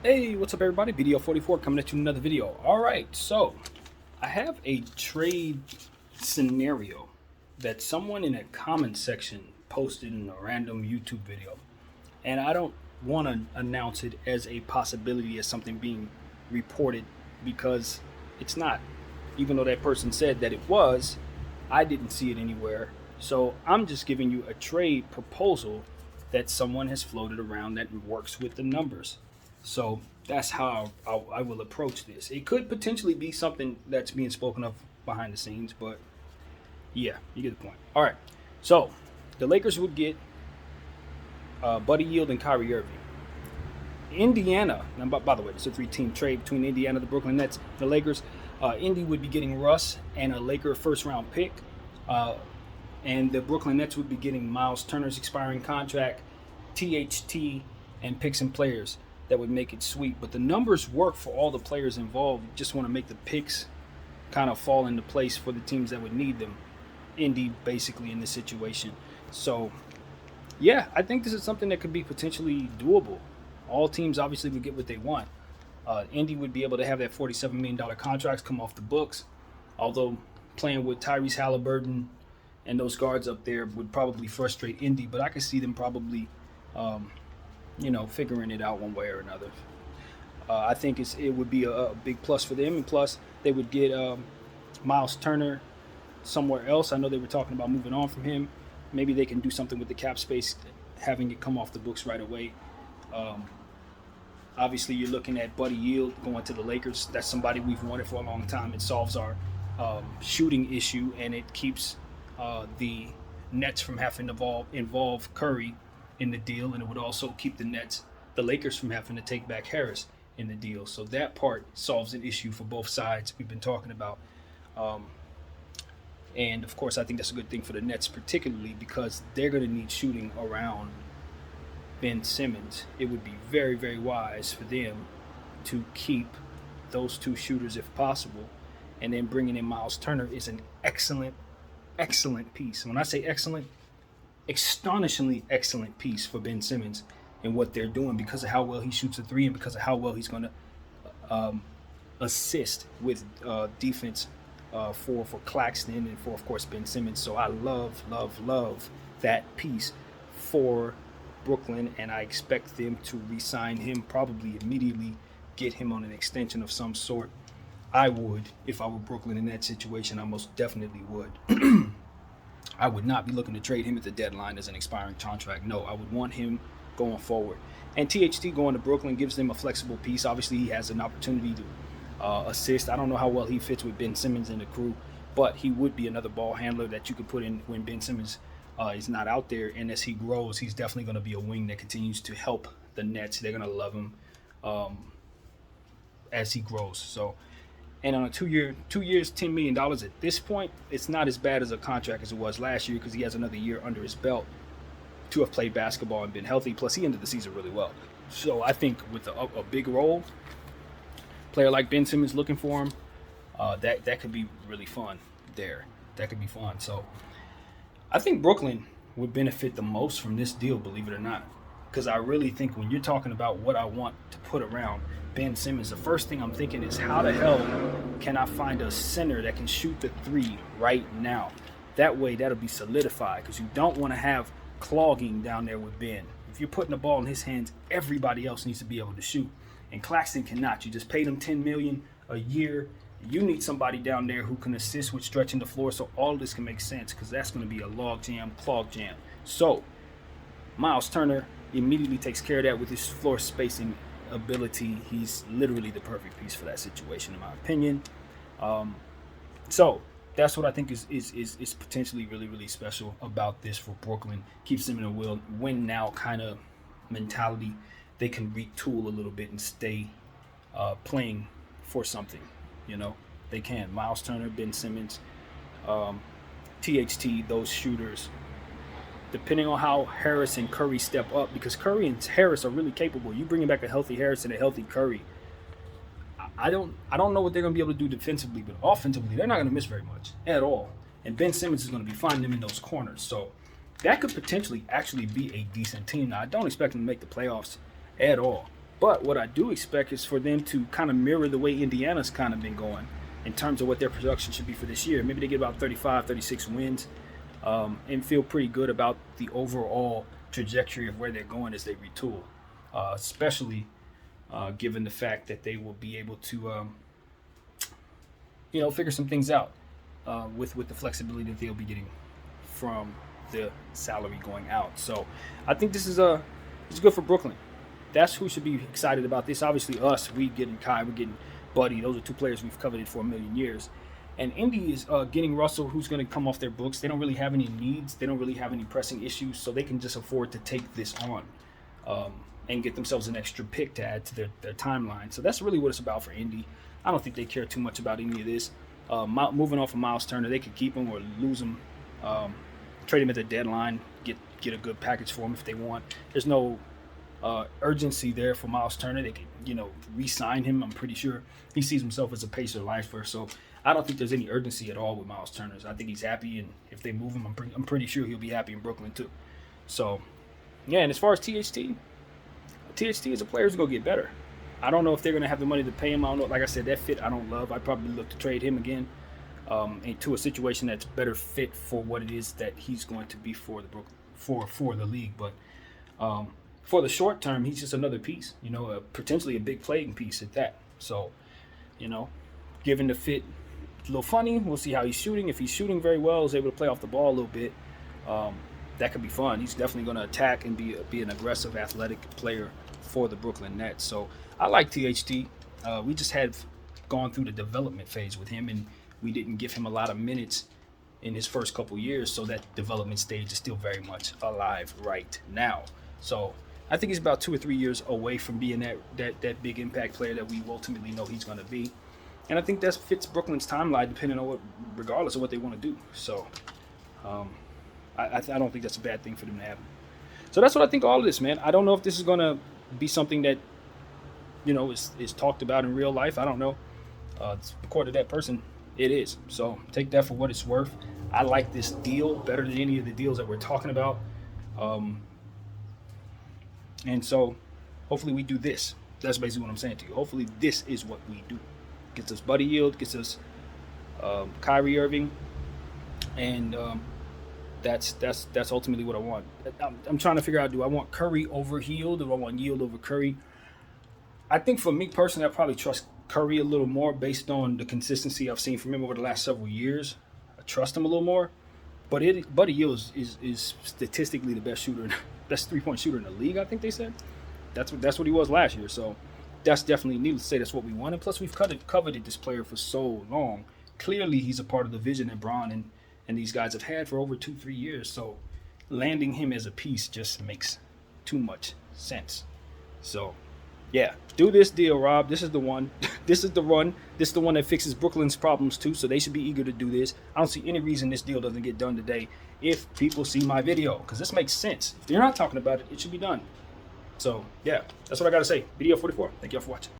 Hey, what's up, everybody? BDO 44 coming at you with another video. All right, so I have a trade scenario that someone in a comment section posted in a random YouTube video, and I don't want to announce it as a possibility, as something being reported, because it's not. Even though that person said that it was, I didn't see it anywhere. So I'm just giving you a trade proposal that someone has floated around that works with the numbers. So that's how I will approach this. It could potentially be something that's being spoken of behind the scenes, but yeah, you get the point. All right. So the Lakers would get Buddy Yield and Kyrie Irving. Indiana, and by the way, it's a three-team trade between Indiana, the Brooklyn Nets, the Lakers. Indy would be getting Russ and a Laker first-round pick. Uh, and the Brooklyn Nets would be getting Miles Turner's expiring contract, THT, and picks and players that would make it sweet. But the numbers work for all the players involved. You just want to make the picks kind of fall into place for the teams that would need them. Indy, basically, in this situation. So, yeah, I think this is something that could be potentially doable. All teams obviously would get what they want. Indy would be able to have that $47 million contracts come off the books, although playing with Tyrese Halliburton and those guards up there would probably frustrate Indy, but I could see them probably, figuring it out one way or another. I think it would be a big plus for them, and plus they would get Miles Turner somewhere else. I know they were talking about moving on from him. Maybe they can do something with the cap space, having it come off the books right away. Obviously, you're looking at Buddy Yield going to the Lakers. That's somebody we've wanted for a long time. It solves our shooting issue, and it keeps the Nets from having to involve Curry in the deal, and it would also keep the Lakers from having to take back Harris in the deal. So that part solves an issue for both sides we've been talking about. And of course, I think that's a good thing for the Nets, particularly because they're going to need shooting around Ben Simmons. It would be very, very wise for them to keep those two shooters if possible. And then bringing in Miles Turner is an excellent, excellent piece. When I say excellent, astonishingly excellent piece for Ben Simmons and what they're doing because of how well he shoots a three and because of how well he's going to assist with defense for Claxton and for, of course, Ben Simmons. So I love, love, love that piece for Brooklyn, and I expect them to re-sign him probably immediately, get him on an extension of some sort. I would, if I were Brooklyn in that situation, I most definitely would. I would not be looking to trade him at the deadline as an expiring contract. No, I would want him going forward. And THT going to Brooklyn gives them a flexible piece. Obviously, he has an opportunity to assist. I don't know how well he fits with Ben Simmons and the crew, but he would be another ball handler that you could put in when Ben Simmons is not out there. And as he grows, he's definitely going to be a wing that continues to help the Nets. They're going to love him as he grows. So, and on a 2 years, $10 million at this point, it's not as bad as a contract as it was last year because he has another year under his belt to have played basketball and been healthy. Plus, he ended the season really well. So I think with a big role, player like Ben Simmons looking for him, that could be really fun there. That could be fun. So I think Brooklyn would benefit the most from this deal, believe it or not. Because I really think when you're talking about what I want to put around Ben Simmons, the first thing I'm thinking is how the hell can I find a center that can shoot the three right now? That way, that'll be solidified because you don't want to have clogging down there with Ben. If you're putting the ball in his hands, everybody else needs to be able to shoot. And Claxton cannot. You just paid him $10 million a year. You need somebody down there who can assist with stretching the floor so all of this can make sense because that's going to be a clog jam. So Miles Turner immediately takes care of that with his floor spacing ability. He's literally the perfect piece for that situation, in my opinion. So that's what I think is potentially really, really special about this for Brooklyn. Keeps them in a win now kind of mentality. They can retool a little bit and stay playing for something. They can. Miles Turner, Ben Simmons, THT, those shooters. Depending on how Harris and Curry step up, because Curry and Harris are really capable. You bringing back a healthy Harris and a healthy Curry. I don't know what they're going to be able to do defensively, but offensively, they're not going to miss very much at all. And Ben Simmons is going to be finding them in those corners. So that could potentially actually be a decent team. Now, I don't expect them to make the playoffs at all. But what I do expect is for them to kind of mirror the way Indiana's kind of been going in terms of what their production should be for this year. Maybe they get about 35, 36 wins, and feel pretty good about the overall trajectory of where they're going as they retool, especially given the fact that they will be able to, figure some things out with the flexibility that they'll be getting from the salary going out. So I think this is it's good for Brooklyn. That's who should be excited about this. Obviously, us, we getting Kai, we're getting Buddy. Those are two players we've coveted for a million years. And Indy is getting Russell, who's going to come off their books. They don't really have any needs. They don't really have any pressing issues, so they can just afford to take this on and get themselves an extra pick to add to their timeline. So that's really what it's about for Indy. I don't think they care too much about any of this. Moving off of Miles Turner, they could keep him or lose him, trade him at the deadline, get a good package for him if they want. There's no urgency there for Miles Turner. They could, re-sign him. I'm pretty sure he sees himself as a Pacer lifer. So I don't think there's any urgency at all with Miles Turner. I think he's happy, and if they move him, I'm pretty sure he'll be happy in Brooklyn too. So, yeah, and as far as THT is a player who's going to get better. I don't know if they're going to have the money to pay him. I don't know. Like I said, that fit I don't love. I'd probably look to trade him again into a situation that's better fit for what it is that he's going to be for the for the league. But for the short term, he's just another piece, potentially a big playing piece at that. So, given the fit, a little funny. We'll see how he's shooting. If he's shooting very well, is able to play off the ball a little bit, that could be fun. He's definitely going to attack and be an aggressive, athletic player for the Brooklyn Nets. So I like THT. We just had gone through the development phase with him, and we didn't give him a lot of minutes in his first couple years, so that development stage is still very much alive right now. So I think he's about 2 or 3 years away from being that big impact player that we ultimately know he's going to be. And I think that fits Brooklyn's timeline, depending on regardless of what they want to do. So I don't think that's a bad thing for them to have. So that's what I think of all of this, man. I don't know if this is going to be something that, is talked about in real life. I don't know. According to that person, it is. So take that for what it's worth. I like this deal better than any of the deals that we're talking about. And so hopefully we do this. That's basically what I'm saying to you. Hopefully this is what we do. Gets us Buddy Hield, gets us Kyrie Irving, and that's ultimately what I want. I'm trying to figure out, do I want Curry over Hield, or do I want Hield over Curry? I think for me personally, I probably trust Curry a little more based on the consistency I've seen from him over the last several years. I trust him a little more. But Buddy Hield is statistically the best shooter, best 3-point shooter in the league, I think they said. That's what he was last year. So that's definitely, needless to say, that's what we wanted. Plus, we've coveted this player for so long. Clearly, he's a part of the vision that Bron and these guys have had for over 2-3 years. So landing him as a piece just makes too much sense. So, yeah, do this deal, Rob. This is the one. This is the run. This is the one that fixes Brooklyn's problems too. So they should be eager to do this. I don't see any reason this deal doesn't get done today if people see my video, because this makes sense. If they're not talking about it, it should be done. So, yeah, that's what I got to say. Video 44. Thank y'all for watching.